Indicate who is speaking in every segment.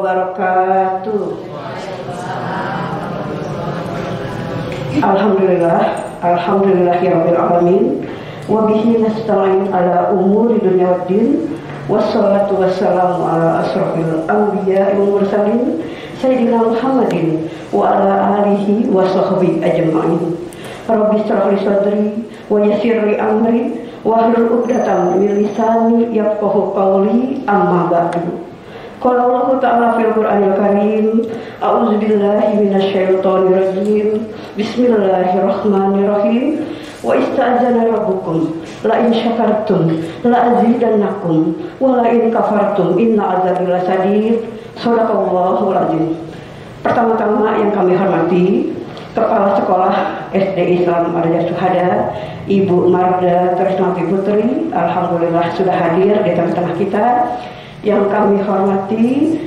Speaker 1: wabarakatuh. Alhamdulillahirabbil alamin wa bihi nasta'in ala umuri dunya waddin wassalatu wassalamu ala asrofil anbiya'i wal mursalin sayyidina Muhammadin wa ala alihi wa sahbihi ajma'in. Rabbi shrah li sadri wa yassir li amri wahlul 'uqdatam min lisani yafqahu qawli, amma ba'du. Qala Allah Ta'ala fil Qur'anil Karim, a'udzu billahi minasyaitonir rajim. Bismillahirrahmanirrahim. Wa ista'zana rabbukum la in syakartum la azidannakum wa la in kafartum inna azabi lasadid. Shadaqallahul azim. Pertama-tama yang kami hormati Kepala Sekolah SD Islam Marda Syuhada Ibu Marda Tresnawati Putri, alhamdulillah sudah hadir di tengah-tengah kita. Yang kami hormati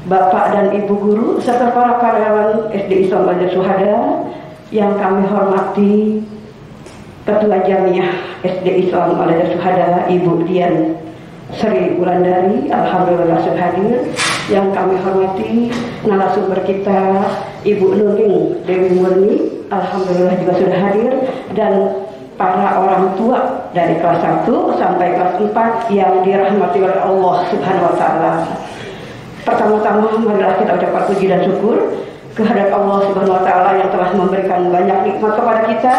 Speaker 1: Bapak dan Ibu guru serta para karyawan SD Islam Marda Syuhada. Yang kami hormati Ketua Jamiah SD Islam Marda Syuhada Ibu Dian Sri Wulandari, alhamdulillah sudah hadir. Yang kami hormati narasumber kita Ibu Nuning Dewi Murni, alhamdulillah juga sudah hadir, dan para orang tua dari kelas 1 sampai kelas 4 yang dirahmati oleh Allah Subhanahu wa taala. Pertama-tama marilah kita ucapkan puji dan syukur kehadirat Allah Subhanahu wa taala yang telah memberikan banyak nikmat kepada kita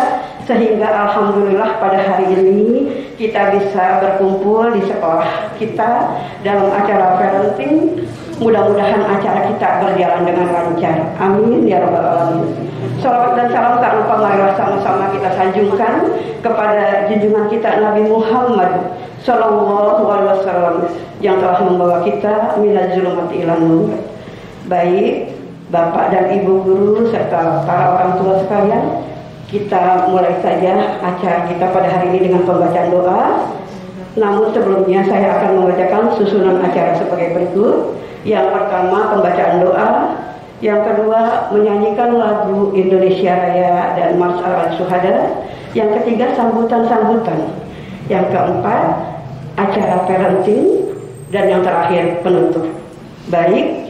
Speaker 1: sehingga alhamdulillah pada hari ini kita bisa berkumpul di sekolah kita dalam acara parenting. Mudah-mudahan acara kita berjalan dengan lancar. Amin ya rabbal alamin. Salawat dan salam tak lupa marilah sama-sama kita sanjungkan kepada junjungan kita Nabi Muhammad sallallahu alaihi wasallam yang telah membawa kita minaz zulumati ilan nur. Baik Bapak dan Ibu guru serta para orang tua sekalian, kita mulai saja acara kita pada hari ini dengan pembacaan doa. Namun sebelumnya saya akan membacakan susunan acara sebagai berikut. Yang pertama pembacaan doa, yang kedua menyanyikan lagu Indonesia Raya dan Mars al-Syuhada, yang ketiga sambutan-sambutan, yang keempat acara parenting, dan yang terakhir penutup. Baik,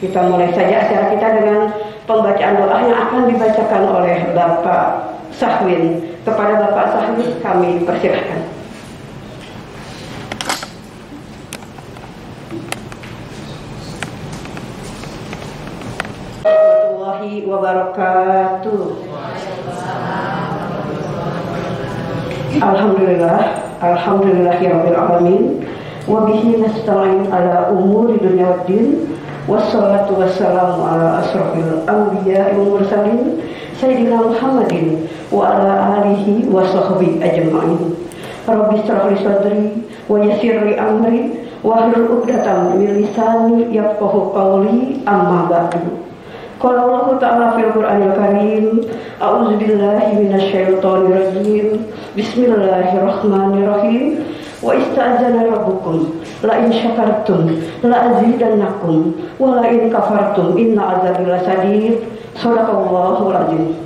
Speaker 1: kita mulai saja acara kita dengan pembacaan doa yang akan dibacakan oleh Bapak Sahwin. Kepada Bapak Sahwin kami persilahkan. Wabarakatuh. Alhamdulillahirabbil alamin wa bihi nasta'in ala umuri dunya waddin wassalatu wassalamu ala asrofil anbiya'i wal mursalin sayyidina Muhammadin wa ala alihi wa sahbihi ajma'in. Rabbi shrah li sadri wa yassir li amri wahlul 'uqdatam min lisani yafqahu qawli, amma ba'du. Qala Allah Ta'ala fil Qur'anil Karim, a'udzu billahi minasyaitonir rajim. Bismillahirrahmanirrahim. Wa ista'zana rabbukum la in syakartum la azidannakum wa la in kafartum inna azabi lasadid. Shadaqallahul azim.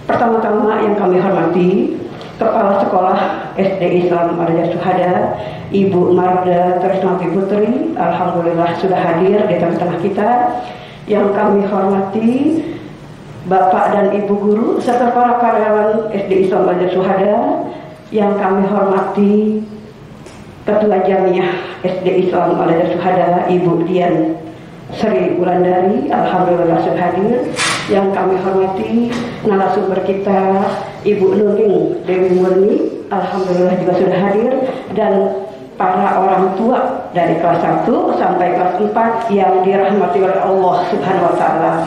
Speaker 1: Pertama-tama yang kami hormati Kepala Sekolah SD Islam Marda Syuhada Ibu Marda Tresnawati Putri, alhamdulillah sudah hadir di tengah-tengah kita. Yang kami hormati Bapak dan Ibu guru serta para karyawan SD Islam Marda Syuhada. Yang kami hormati Ketua Jamiah SD Islam Marda Syuhada Ibu Dian Sri Wulandari, alhamdulillah sudah hadir. Yang kami hormati narasumber kita Ibu Nuning Dewi Murni, alhamdulillah juga sudah hadir, dan para orang tua dari kelas 1 sampai kelas 4 yang dirahmati oleh Allah Subhanahu wa taala.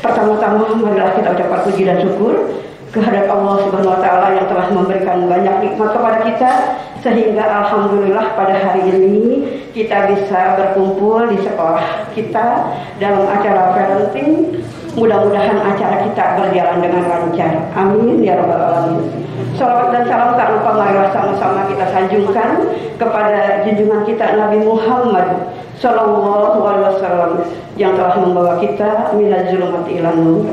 Speaker 1: Pertama-tama marilah kita ucapkan puji dan syukur kehadirat Allah Subhanahu wa taala yang telah memberikan banyak nikmat kepada kita sehingga alhamdulillah pada hari ini kita bisa berkumpul di sekolah kita dalam acara parenting. Mudah-mudahan acara kita berjalan dengan lancar. Amin ya rabbal alamin. Salawat dan salam tak lupa marilah sama-sama kita sanjungkan kepada junjungan kita Nabi Muhammad sallallahu alaihi wasallam yang telah membawa kita minaz zulumati ilan nur.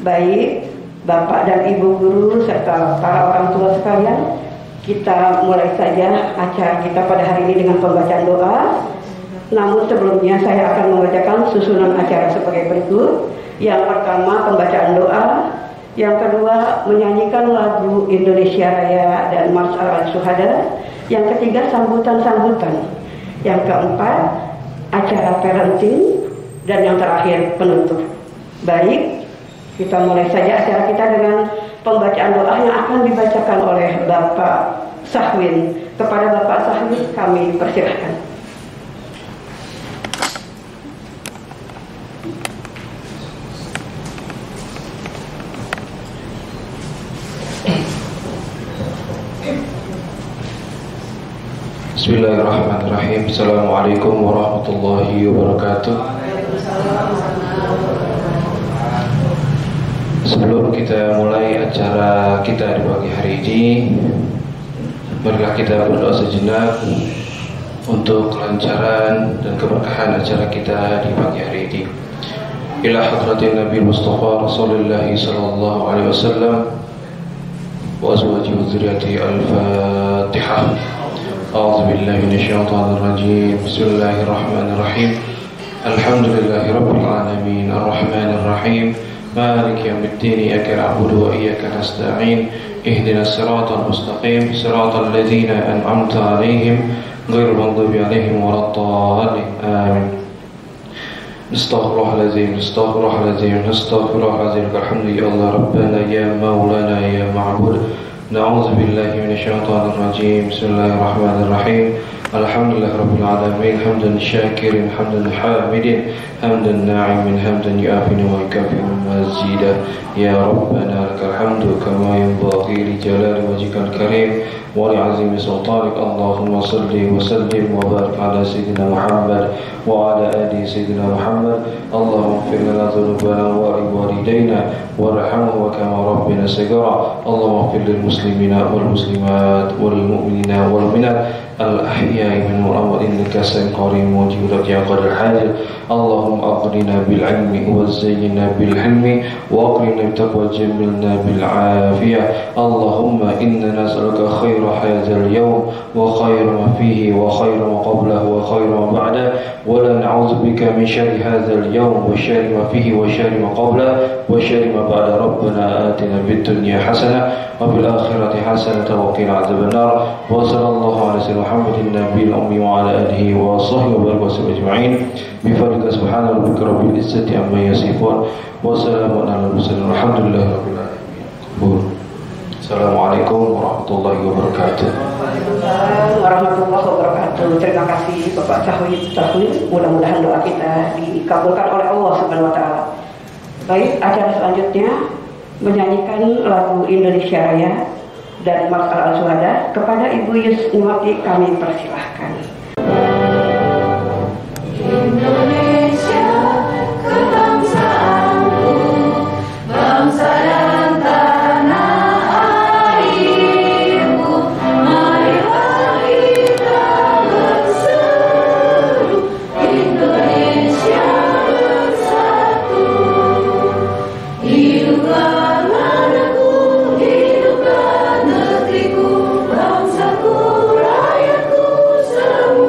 Speaker 1: Baik Bapak dan Ibu guru serta para orang tua sekalian, kita mulai saja acara kita pada hari ini dengan pembacaan doa. Namun sebelumnya saya akan membacakan susunan acara sebagai berikut. Yang pertama pembacaan doa, yang kedua menyanyikan lagu Indonesia Raya dan Mars al-Syuhada, yang ketiga sambutan-sambutan, yang keempat acara parenting, dan yang terakhir penutup. Baik, kita mulai saja acara kita dengan pembacaan doa yang akan dibacakan oleh Bapak Sahwin. Kepada Bapak Sahwin kami persilahkan.
Speaker 2: Bismillahirrahmanirrahim. Assalamualaikum warahmatullahi wabarakatuh. Sebelum kita mulai acara kita di pagi hari ini, marilah kita berdoa sejenak untuk kelancaran dan keberkahan acara kita di pagi hari ini. Ila hadratin Nabi Mustafa Rasulullah sallallahu alaihi wasallam wa azwajihi wa dzurriyyatihi. Al-Fatihah. أعوذ بالله من الشيطان الرجيم. بسم الله الرحمن الرحيم. الحمد لله رب العالمين الرحمن الرحيم مالك يوم الدين إياك نعبد وإياك نستعين اهدنا الصراط المستقيم صراط الذين أنعمت عليهم غير المغضوب عليهم ولا الضالين آمين. نستغفر الله العظيم نستغفر الله العظيم نستغفر الله العظيم. الحمد يا الله ربنا يا مولانا يا معبود. نعوذ بالله من الشيطان الرجيم. بسم الله الرحمن الرحيم. الحمد لله رب العالمين حمدا شاكرا حمدا حامدا حمدا ناعما حمدا يعافي ويكافئ مزيدا. يا ربنا لك الحمد كما ينبغي لجلال وجهك الكريم ولعظيم سلطانك. اللهم صل وسلم وبارك على سيدنا محمد وعلى آل سيدنا محمد. اللهم اغفر لنا ذنوبنا ولوالدينا وارحمهما كما ربنا صغارا. اللهم اغفر للمسلمين والمسلمات والمؤمنين والمؤمنات الأحياء منهم والأموات إنك سميع قريب مجيب يا قدر الحاجة. اللهم أغننا بالعلم وزينا بالحلم وأكرمنا بالتقوى وجملنا بالعافية. اللهم إنا نسألك خير هذا اليوم وخير ما فيه وخير ما قبله وخير ما بعده ولا نعوذ بك من شر هذا اليوم وشر ما فيه وشر ما قبله وشر ما بعده. ربنا آتنا في الدنيا حسنة وفي الآخرة حسنة وقنا عذاب النار. وصلى الله على سيدنا محمد النبي الأمي وعلى آله وصحبه وسلم أجمعين بفضلك سبحان ربك رب العزة عما يصفون وسلام على المرسلين والحمد لله رب العالمين. Assalamualaikum warahmatullahi wabarakatuh.
Speaker 1: Warahmatullahi wabarakatuh. Terima kasih Bapak Sahwin. Mudah-mudahan doa kita dikabulkan oleh Allah Subhanahu wa taala. Baik, acara selanjutnya menyanyikan lagu Indonesia Raya dan Mars al-Syuhada. Kepada Ibu Yusniwati kami persilahkan.
Speaker 3: Indonesia kebangsaanku, bangsa dan tanah airku, marilah kita berseru, Indonesia bersatu. Hiduplah negeriku, hiduplah negeriku, bangsaku, rakyatku semua.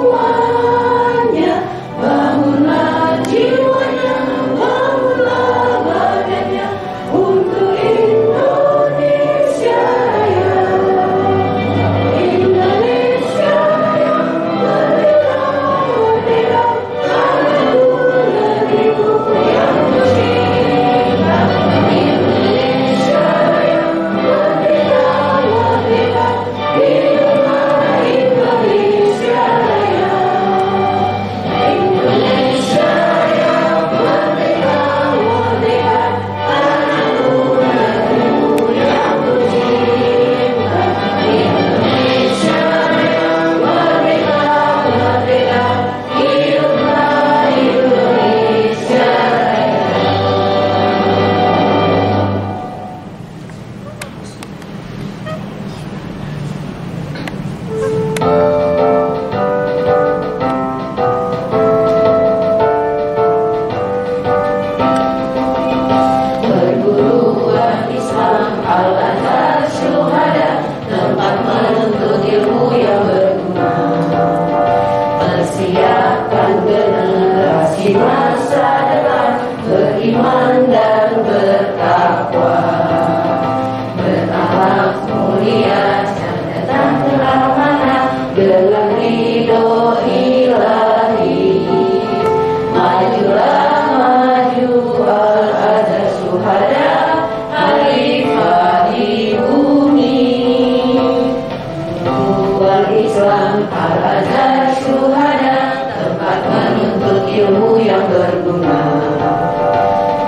Speaker 3: ilmu yang berguna.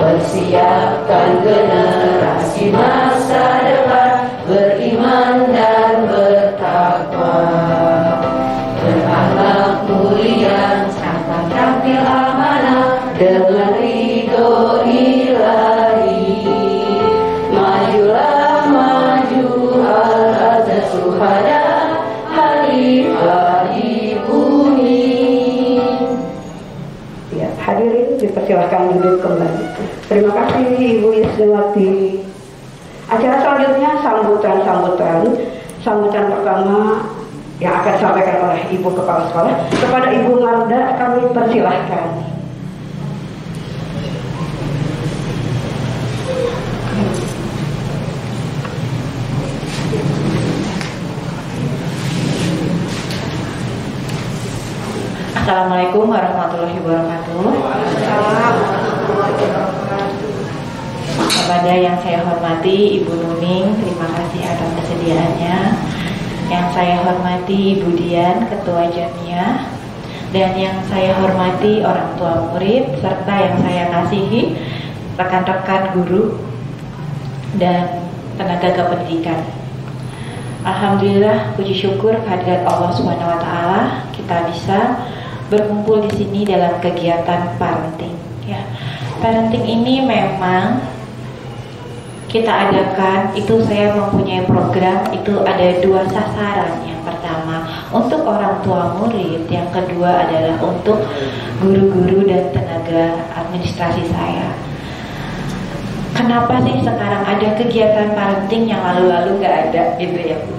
Speaker 3: Persiapkan generasi masa depan beriman dan bertakwa, berakhlak mulia, cakap tampil amanah dengan ridho ilahi. Majulah maju al-azhar suhada Khalifah di bumi.
Speaker 1: Ya, hadirin dipersilahkan duduk kembali. Terima kasih Ibu Yusniwati. Acara selanjutnya sambutan pertama yang akan disampaikan oleh Ibu Kepala Sekolah. Kepada Ibu Marda kami persilahkan.
Speaker 4: Assalamualaikum warahmatullahi wabarakatuh. Kepada yang saya hormati Ibu Nuning, terima kasih atas kesediaannya. Yang saya hormati Ibu Dian, Ketua Jamiah, dan yang saya hormati orang tua murid, serta yang saya kasihi rekan-rekan guru dan tenaga kependidikan. Alhamdulillah, puji syukur kehadirat Allah SWT, kita bisa berkumpul di sini dalam kegiatan parenting. Ya, parenting ini memang kita adakan, itu saya mempunyai program, itu ada dua sasaran. Yang pertama untuk orang tua murid, yang kedua adalah untuk guru-guru dan tenaga administrasi saya. Kenapa sih sekarang ada kegiatan parenting yang lalu-lalu gak ada gitu ya Bu?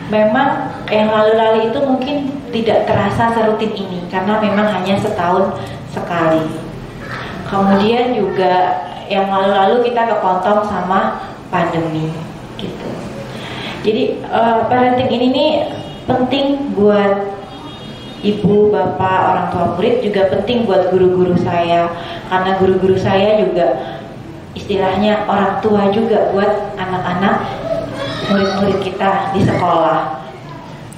Speaker 4: Memang yang lalu-lalu itu mungkin tidak terasa serutin ini karena memang hanya setahun sekali. Kemudian juga yang lalu-lalu kita kepontong sama pandemi gitu. Jadi parenting ini nih penting buat ibu, bapak, orang tua murid, juga penting buat guru-guru saya, karena guru-guru saya juga istilahnya orang tua juga buat anak-anak murid-murid kita di sekolah.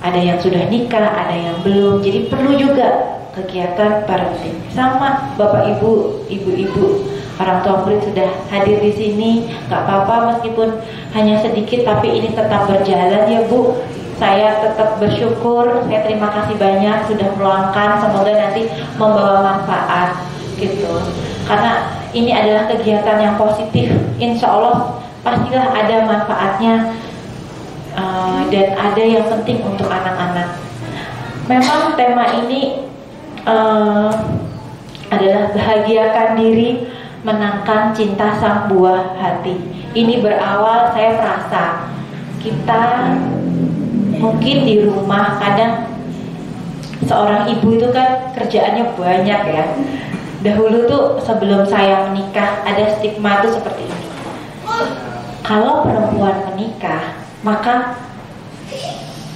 Speaker 4: Ada yang sudah nikah, ada yang belum, jadi perlu juga kegiatan parenting. Sama bapak ibu, ibu-ibu, orang tua murid sudah hadir di sini, nggak apa-apa meskipun hanya sedikit, tapi ini tetap berjalan ya Bu. Saya tetap bersyukur, saya terima kasih banyak sudah meluangkan, semoga nanti membawa manfaat gitu. Karena ini adalah kegiatan yang positif, insya Allah pastilah ada manfaatnya. Dan ada yang penting untuk anak-anak. Memang tema ini adalah bahagiakan diri, menangkan cinta sang buah hati. Ini berawal saya merasa kita mungkin di rumah kadang seorang ibu itu kan kerjaannya banyak ya. Dahulu tuh sebelum saya menikah ada stigma tuh seperti ini. Kalau perempuan menikah maka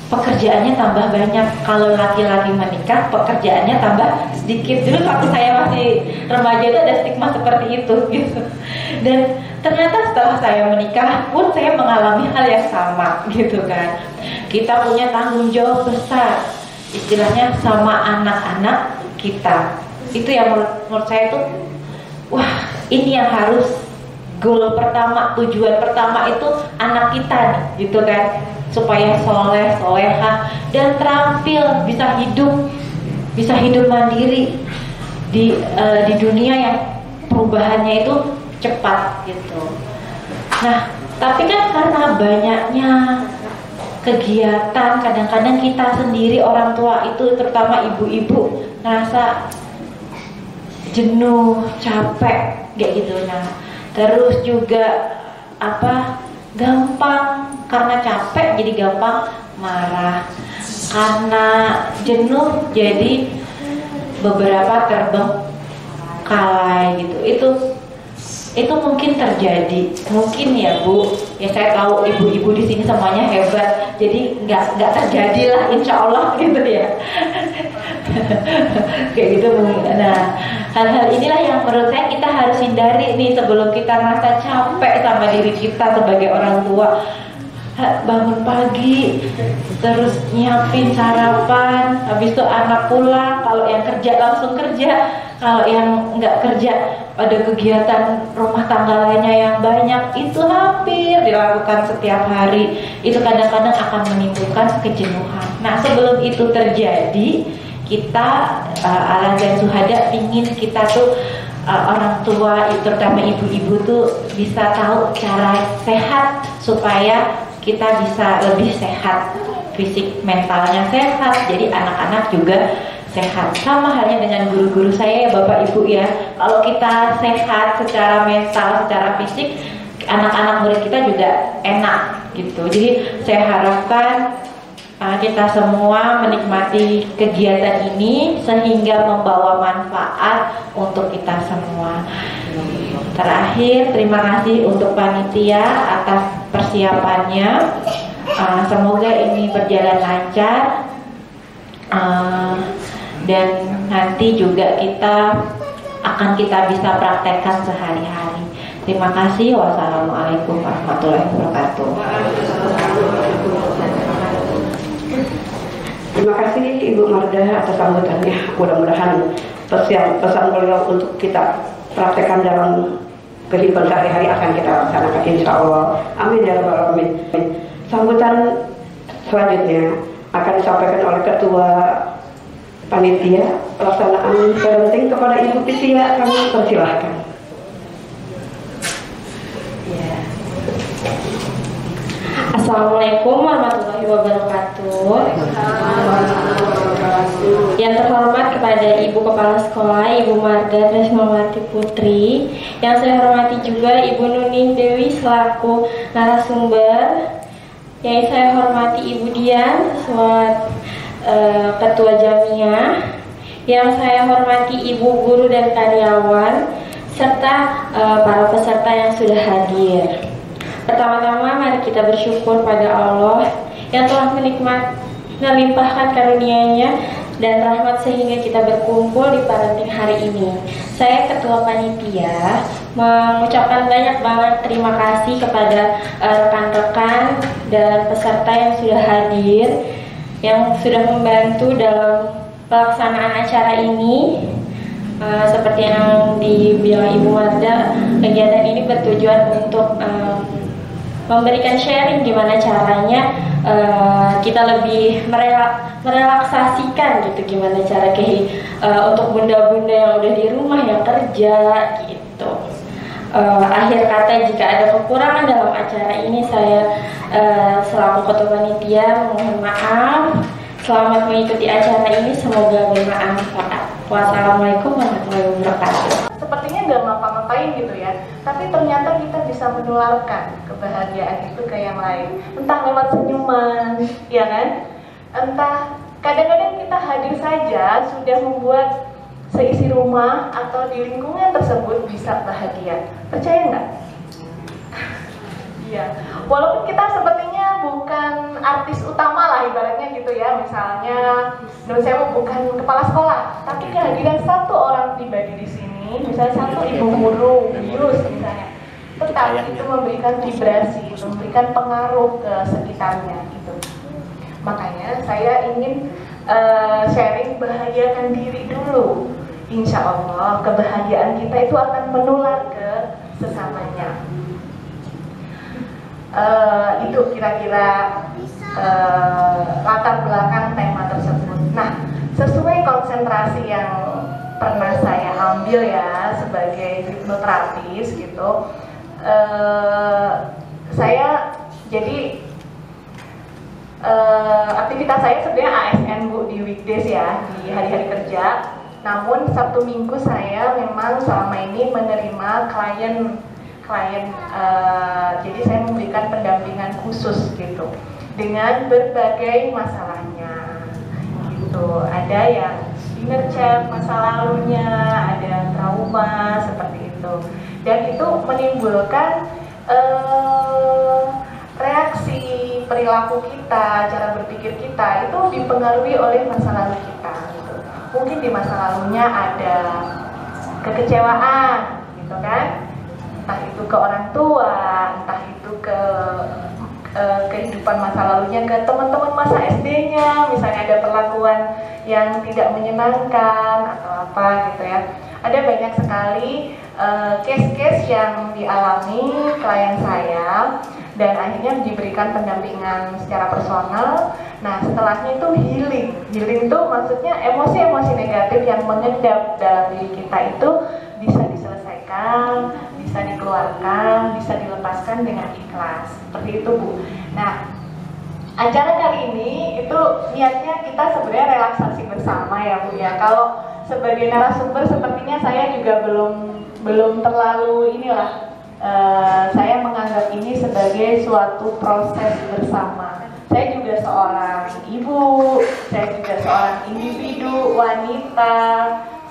Speaker 4: pekerjaannya tambah banyak. Kalau laki-laki menikah pekerjaannya tambah sedikit. Dulu waktu saya masih remaja itu ada stigma seperti itu gitu. Dan ternyata setelah saya menikah pun saya mengalami hal yang sama gitu kan. Kita punya tanggung jawab besar istilahnya sama anak-anak kita. Itu yang menurut saya tuh wah, ini yang harus goal pertama, tujuan pertama itu anak kita nih, gitu kan, supaya soleh, solehah dan terampil, bisa hidup mandiri di dunia yang perubahannya itu cepat gitu. Nah, tapi kan karena banyaknya kegiatan, kadang-kadang kita sendiri orang tua itu, terutama ibu-ibu, ngerasa jenuh, capek, kayak gitu. Nah, terus juga gampang karena capek jadi gampang marah, karena jenuh jadi beberapa terbengkalai gitu. Itu mungkin terjadi, mungkin ya Bu. Ya saya tahu ibu-ibu di sini semuanya hebat, jadi nggak terjadilah insya Allah gitu ya. Kayak gitu mungkin. Nah, hal-hal inilah yang menurut saya kita harus hindari nih sebelum kita merasa capek sama diri kita sebagai orang tua. bangun pagi, terus nyiapin sarapan, habis itu anak pulang, kalau yang kerja langsung kerja, kalau yang nggak kerja ada kegiatan rumah tangga lainnya yang banyak, itu hampir dilakukan setiap hari. Itu kadang-kadang akan menimbulkan kejenuhan. Nah, sebelum itu terjadi, kita Al-Azhar Syuhada ingin kita tuh orang tua, terutama ibu-ibu tuh bisa tahu cara sehat supaya kita bisa lebih sehat, fisik mentalnya sehat, jadi anak-anak juga sehat. Sama halnya dengan guru-guru saya ya Bapak Ibu ya, kalau kita sehat secara mental, secara fisik, anak-anak murid kita juga enak gitu. Jadi saya harapkan kita semua menikmati kegiatan ini sehingga membawa manfaat untuk kita semua. Terakhir, terima kasih untuk panitia atas persiapannya. Semoga ini berjalan lancar dan nanti juga kita bisa praktekkan sehari-hari. Terima kasih. Wassalamualaikum warahmatullahi wabarakatuh.
Speaker 1: Terima kasih Ibu Marda atas sambutannya. Mudah-mudahan pesan beliau untuk kita praktekkan dalam kehidupan sehari-hari akan kita laksanakan insya Allah. Amin ya rabbal alamin. Sambutan selanjutnya akan disampaikan oleh Ketua Panitia Pelaksanaan Parenting kepada Ibu Pitia. Kami persilahkan.
Speaker 5: Assalamualaikum warahmatullahi wabarakatuh. Yang terhormat kepada Ibu Kepala Sekolah, Ibu Marda Tresmawati Putri. Yang saya hormati juga Ibu Nuning Dewi selaku narasumber. Yang saya hormati Ibu Dian selaku Ketua Jamiah. Yang saya hormati Ibu Guru dan karyawan serta para peserta yang sudah hadir. Pertama-tama mari kita bersyukur pada Allah yang telah melimpahkan karunia-Nya dan rahmat sehingga kita berkumpul di parenting hari ini. Saya Ketua Panitia mengucapkan banyak banget terima kasih kepada rekan-rekan dan peserta yang sudah hadir, yang sudah membantu dalam pelaksanaan acara ini. Seperti yang dibilang Ibu Marda, kegiatan ini bertujuan untuk memberikan sharing gimana caranya kita lebih merelaksasikan gitu, gimana cara untuk bunda-bunda yang udah di rumah yang kerja gitu. Akhir kata, jika ada kekurangan dalam acara ini, saya selaku Ketua Panitia mohon maaf. Selamat mengikuti acara ini, semoga bermanfaat. Wassalamualaikum warahmatullahi wabarakatuh.
Speaker 6: Sepertinya nggak ngapa-ngapain gitu ya, tapi ternyata kita bisa menularkan kebahagiaan itu ke yang lain, entah lewat senyuman, ya kan? Entah kadang-kadang kita hadir saja sudah membuat seisi rumah atau di lingkungan tersebut bisa bahagia. Percaya nggak? Iya, walaupun kita sepertinya bukan artis utama lah ibaratnya gitu ya, misalnya saya bukan kepala sekolah, tapi kehadiran satu orang pribadi di sini, misalnya satu ibu guru, Yus misalnya, tetap itu memberikan vibrasi, memberikan pengaruh ke sekitarnya gitu. Makanya saya ingin sharing bahagiakan diri dulu. Insya Allah kebahagiaan kita itu akan menular ke sesamanya. Itu kira-kira latar belakang tema tersebut. Nah, sesuai konsentrasi yang pernah saya ambil ya sebagai hipnoterapis gitu, saya jadi aktivitas saya sebenarnya ASN Bu di weekdays ya, di hari-hari kerja. Namun Sabtu Minggu saya memang selama ini menerima klien, jadi saya memberikan pendampingan khusus gitu dengan berbagai masalahnya gitu. Ada yang inner child masa lalunya, ada trauma seperti itu, dan itu menimbulkan reaksi perilaku kita, cara berpikir kita itu dipengaruhi oleh masa lalu kita gitu. Mungkin di masa lalunya ada kekecewaan gitu kan, entah itu ke orang tua, entah itu ke kehidupan masa lalunya ke teman-teman masa SD-nya, misalnya ada perlakuan yang tidak menyenangkan atau apa gitu ya. Ada banyak sekali case-case yang dialami klien saya dan akhirnya diberikan pendampingan secara personal. Nah, setelahnya itu healing. Healing itu maksudnya emosi-emosi negatif yang mengendap dalam diri kita itu bisa diselesaikan, bisa dikeluarkan, bisa dilepaskan dengan ikhlas. Seperti itu, Bu. Nah, acara kali ini itu niatnya kita sebenarnya relaksasi bersama ya, Bu ya. Kalau sebagai narasumber sepertinya saya juga belum terlalu saya menganggap ini sebagai suatu proses bersama. Saya juga seorang ibu, saya juga seorang individu wanita,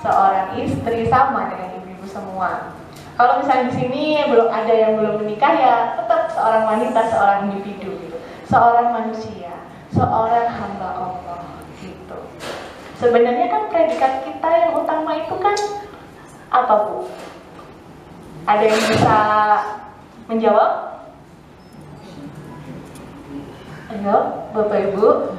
Speaker 6: seorang istri, sama dengan ibu-ibu semua. Kalau misalnya di sini belum ada yang belum menikah, ya tetap seorang wanita, seorang individu gitu. Seorang manusia, seorang hamba Allah gitu. Sebenarnya kan predikat kita yang utama itu kan apa, Bu? Ada yang bisa menjawab? Ayo, Bapak Ibu.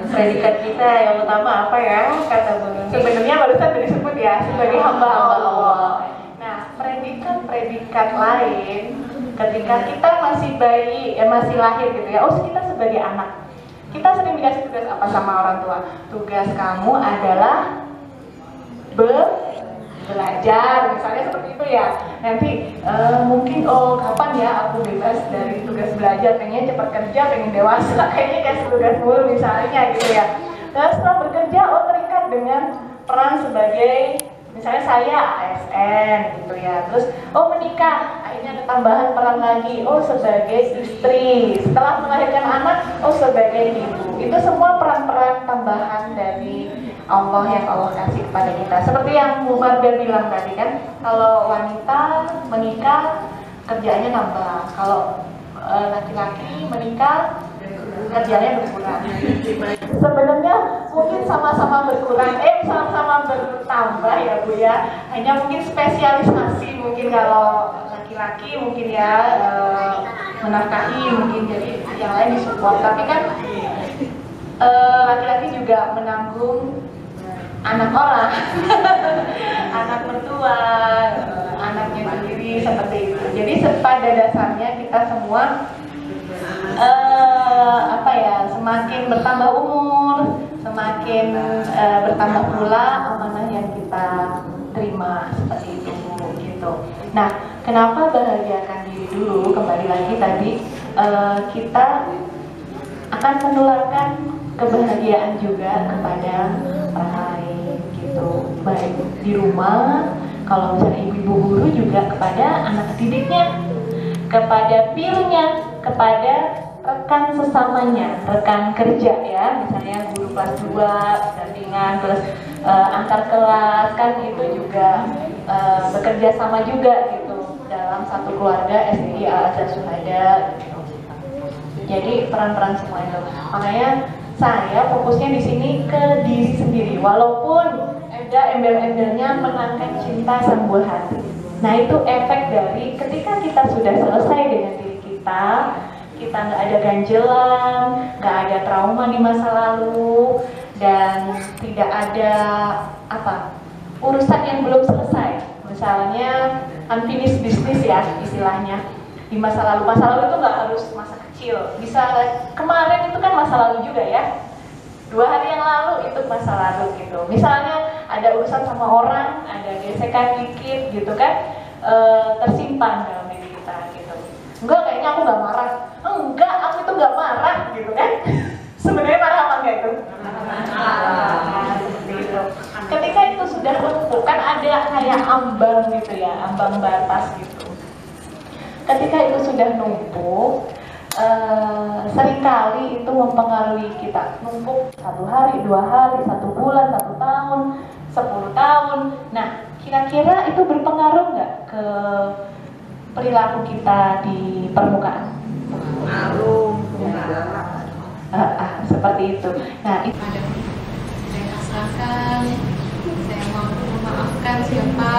Speaker 6: Predikat kita yang utama apa ya? Kata Bu Nuni. Sebenarnya barusan disebut ya, sebagai hamba Allah. Nah, predikat lain ketika kita masih bayi, masih lahir gitu ya. Oh, kita sebagai anak. Kita sering dikasih tugas apa sama orang tua? Tugas kamu adalah belajar, misalnya seperti itu ya. Nanti mungkin kapan ya aku bebas dari tugas belajar, pengennya cepat kerja, pengen dewasa, kayaknya kasih tugas mulu misalnya gitu ya. Dan setelah bekerja, terikat dengan peran sebagai misalnya saya ASN gitu ya. Terus menikah, akhirnya ada tambahan peran lagi, sebagai istri. Setelah melahirkan anak, sebagai ibu. Itu semua peran-peran tambahan dari Allah yang Allah kasih kepada kita. Seperti yang Bu Marga bilang tadi kan, kalau wanita menikah kerjaannya nambah, kalau laki-laki menikah kerjanya berkurang. Sebenarnya mungkin sama-sama berkurang, sama-sama bertambah ya Bu ya. Hanya mungkin spesialisasi, mungkin kalau laki-laki mungkin ya menafkahi, mungkin jadi yang lain disupport. Tapi kan laki-laki juga menanggung anak orang, anak mertua, anaknya sendiri, seperti itu. Jadi pada dasarnya kita semua semakin bertambah umur, semakin bertambah pula amanah yang kita terima, seperti itu gitu. Nah, kenapa bahagiakan diri dulu? Kembali lagi tadi kita akan menularkan kebahagiaan juga kepada orang lain gitu. Baik di rumah, kalau misalnya ibu-ibu guru juga kepada anak didiknya, kepada peernya, kepada rekan sesamanya, rekan kerja ya, misalnya guru kelas 2 dampingan, terus antar kelas kan itu juga bekerja sama juga gitu dalam satu keluarga SDI Al-Azhar Syuhada gitu. Jadi peran-peran semua itu. Makanya saya fokusnya di sini ke diri sendiri, walaupun ada embel-embelnya menangkan cinta sang buah hati. Nah, itu efek dari ketika kita sudah selesai dengan diri kita nggak ada ganjelan, nggak ada trauma di masa lalu, dan tidak ada urusan yang belum selesai. Misalnya unfinished business ya istilahnya di masa lalu. Masa lalu itu nggak harus masa kecil, bisa kemarin itu kan masa lalu juga ya. 2 hari yang lalu itu masa lalu gitu. Misalnya ada urusan sama orang, ada gesekan dikit gitu kan, tersimpan dalam diri kita gitu. Enggak, kayaknya aku nggak marah. Enggak, aku itu nggak marah gitu kan. Sebenarnya marah apa enggak itu? Seperti itu. Ketika itu sudah lumpuh, kan ada kayak ambang gitu ya, ambang batas gitu. Ketika itu sudah numpuk, seringkali itu mempengaruhi kita. Numpuk 1 hari, 2 hari, 1 bulan, 1 tahun, 10 tahun. Nah, kira-kira itu berpengaruh nggak ke perilaku kita di permukaan?
Speaker 3: Pengaruh.
Speaker 6: Seperti itu. Nah, itu
Speaker 3: Saya pasrahkan, saya mampu memaafkan siapa,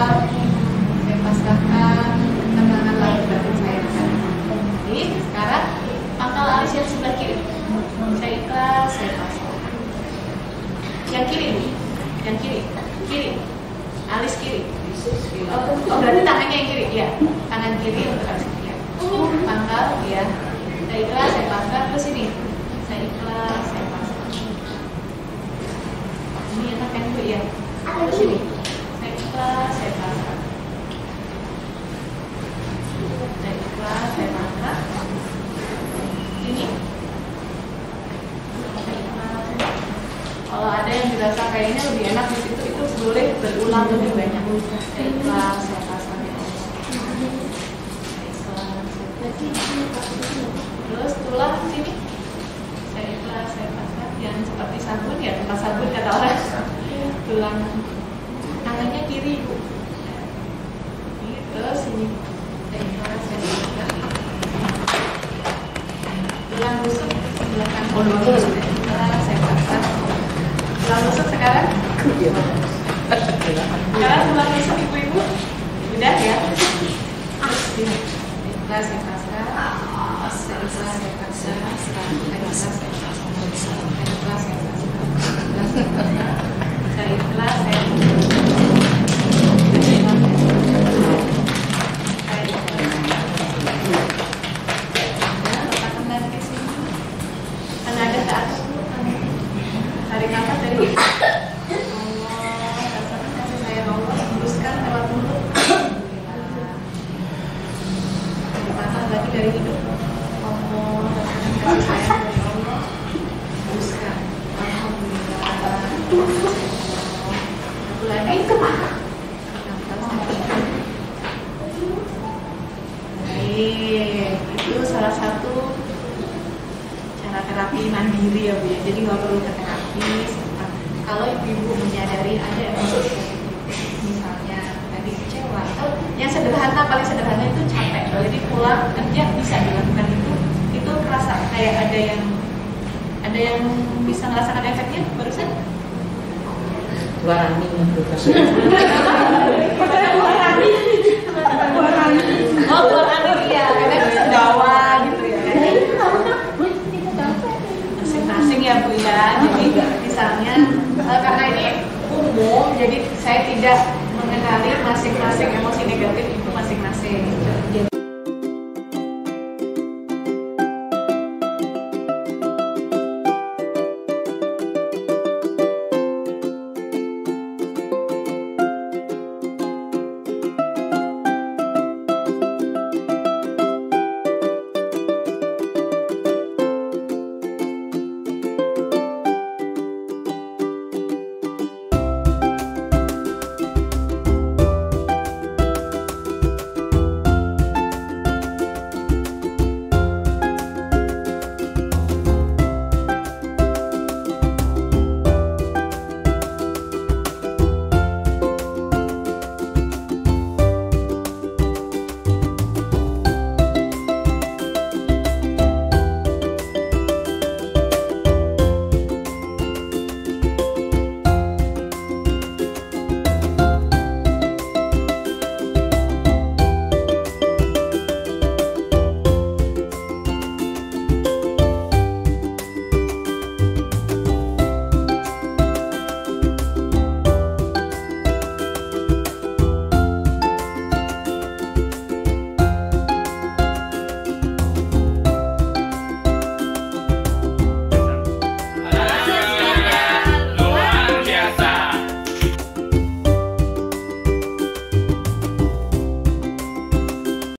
Speaker 3: saya pasrahkan ketenangan lahir batin saya.
Speaker 6: jadi
Speaker 3: sebelah kiri. Saya ikhlas, saya pasrah. Yang kiri, yang kiri, alis kiri. Oh berarti tangannya yang kiri, ya. Tangan kiri untuk alis kiri. Ya. Pangkal, ya. Saya ikhlas, saya pasrah. Terus ini, saya ikhlas, saya pasrah. Ini enak kan Bu ya. Terus ini, saya ikhlas, saya pasrah. Saya ikhlas, saya pasrah. Ini. Kalau ada yang dirasa kayaknya lebih enak di situ, itu boleh berulang lebih banyak. Saya ikhlas, saya pasrah ya Allah. Saya ikhlas. Terus tulang sini. Saya ikhlas, saya pasrah. Yang seperti sabun ya, tempat sabun kata orang. Tulang tangannya kiri Bu. Ini terus ini. Saya ikhlas, saya pasrah. Tulang rusuk sebelah kanan. Saya ikhlas, saya pasrah. Tulang rusuk sekarang? Sekarang tulang rusuk ibu-ibu? Udah ya? Sini. Ikhlas, saya pasrah. Saya ikhlas, saya pasrah. Saya ikhlas, saya pasrah. Saya ikhlas, saya pasrah. Saya ikhlas, saya tarik nafas dari Allah, rasakan kasih sayang Allah, hembuskan lewat mulut. Tarik nafas lagi dari hidung. Allah, rasakan kasih sayang dari Allah, hembuskan. Alhamdulillah. Satu lagi. Baik, itu salah satu cara terapi mandiri ya Bu ya. Jadi nggak perlu ke terapi. Kalau ibu menyadari ada emosi, misalnya tadi kecewa atau yang sederhana, paling sederhana itu capek. Jadi pulang kerja bisa dilakukan itu kerasa kayak ada yang bisa merasakan efeknya barusan.
Speaker 7: Keluar angin
Speaker 3: Oh keluar angin ya, karena bisa bawa gitu ya. Masing-masing ya Bu ya. Jadi misalnya karena ini umum, jadi saya tidak mengenali masing-masing emosi